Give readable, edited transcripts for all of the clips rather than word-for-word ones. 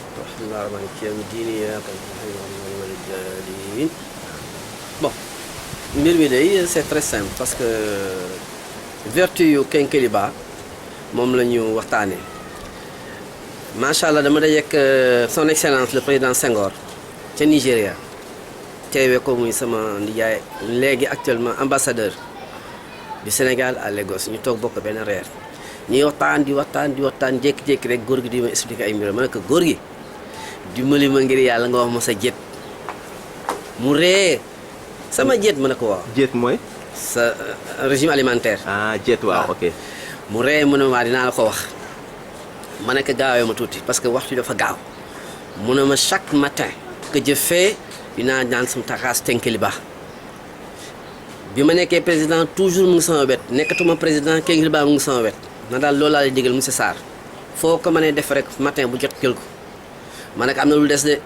bismillaahi rahmaani rahiim diini iyyaaka na'budu wa iyyaka bon mbir mi day c'est très simple parce que vertu yu Kékéliba moom la ñu waxtaanee macha allah dama dajeek son excellence le président Senghor ca Nigéria teewee ko muy sama nijaay léegi actuellement ambassadeur du Sénégal à Lagos ñu toog bokk benn reer ñuy waxtaan di waxtaan jékki-jékki rek góor gi di ma expliquer ay mbir ma ne ko góor gi dimbali ma ngir yàlla nga wax ma sa jet mu ree sama jet ma ne ko waaw. jet mooy. sa régime alimentaire. ah jet waaw ok. mu ree mu ne ma dinaa la ko wax ma ne ko gaawee ma tuuti parce que waxtu dafa gaaw mu ne ma chaque matin que je fais dinaa ñaan sama taxaas Kékéliba bi ma nekkee président toujours mu ngi sama wet nekkatuma président Kékéliba mu ngi sama wet na daal loolu laa lay digal monsieur Sarr foo ko mënee def rek matin bu jot jël ko ma ne ko am na lu des de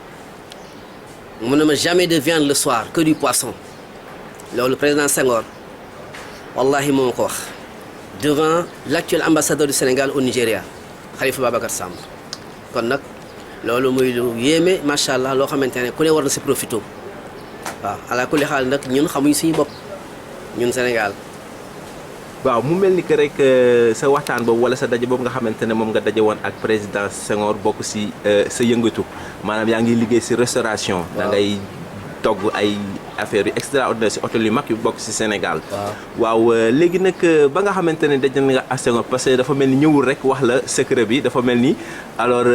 mu ne ma jamais de viande le soir que du poisson loolu président Senghor wallahi moo ma ko wax devant l'actuel ambassadeur du Sénégal au Nigeria Khalifa Babacar Samb kon nag loolu muy lu yéeme macha allah loo xamante ne ku ne war na si profité waaw ala kulli xaal nag ñun xamuñ suñu bopp ñun Sénégal. waaw mu mel ni que rek sa waxtaan boobu wala sa daje boobu nga xamante ne moom nga daje woon ak président Senghor bokk si sa yëngatu maanaam yaa ngi liggéey si restauration. da ngay togg ay affaires yu extraordinaire si hôtel yu mag yu bokk si Sénégal. waaw léegi nag ba nga xamante ne daje nga ak Senghor parce que dafa mel ni ñëwul rek wax la secret bi dafa mel ni alors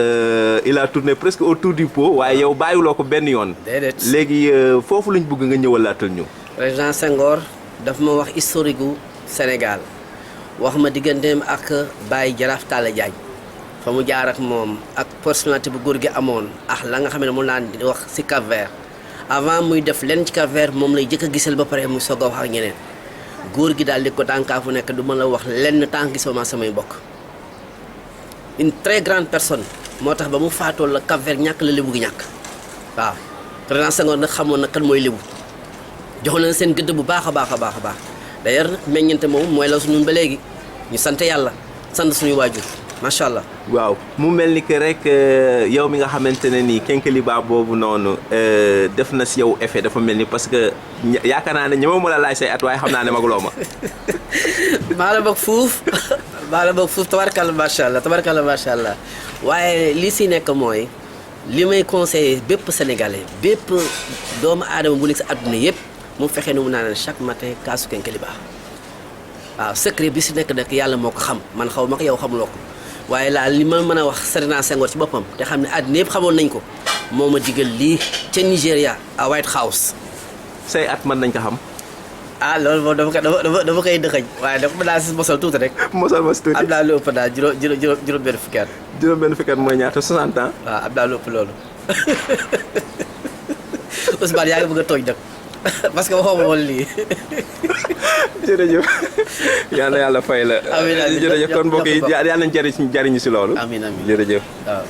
il a tourné presque autour du pot waaye yow bàyyiwuloo ko benn yoon. déedéet léegi foofu lañ bëgg nga ñëwalaatal ñu. président Senghor daf ma wax historique gu Sénégal wax ma digganteem ak Baye Jaraaf Talla Diagne fa mu jaar ak moom ak personnalité bu góor gi amoon ak la nga xam ne mun naa di wax si Cap-Vert avant muy def lenn ci Cap-Vert moom lay jëkk a gisal ba pare muy soog a wax ak ñeneen góor gi daal di ko tànkaafu nekk du ma la wax lenn tànk gisoo ma samay mbokk une très grande personne moo tax ba mu faatoo la Cap-Vert ñàkk la lébu gi ñàkk waaw président Senghor nag xamoon na kan mooy lébu jox leen seen gëdd bu baax a baax a baax a baax d'ailleurs meññante moom mooy la suñu ba léegi ñu sant yàlla sant suñu waajur macha allah. waaw mu mel ni que rek yow mi nga xamante ne nii Kékéliba boobu noonu def na si yow effet dafa mel ni parce que yaakaar naa ne ñëw ma la laaj say at waaye xam naa ne maguloo ma. maa la bëgg fuuf tabarkalla macha allah waaye li si nekk mooy li may conseillé bépp sénégalais bépp doomu aadama bu nekk si àdduna yëpp. mu fexe nu mu naan chaque matin kaasu Kékéliba waaw secret bi si nekk nag yàlla moo ko xam man xaw ma ko yow xamuloo ko waaye laa li ma mën a wax président Senghor ci boppam te xam ne àddina yëpp xamoon nañ ko moo ma digal lii ca Nigéria à White House. say at mën nañ ko xam. ah loolu moom dafa koy dëxëñ waaye dafa daal si mosal tuuti rek. mosal ma si tuuti am naa lu ëpp daal juróom benn fukki at. juróom benn fukki at mooy ñaata 60 ans. waaw am naa lu ëpp loolu Ousmane yaa ngi bëgg a tooñ nag. parce que waxoo ma woon lii. jërëjëf yal na yàlla fay la. amiin amiin jërëjëf kon mbokk yi yal nañu jariñu si loolu. amiin amiin jërëjëf. waaw.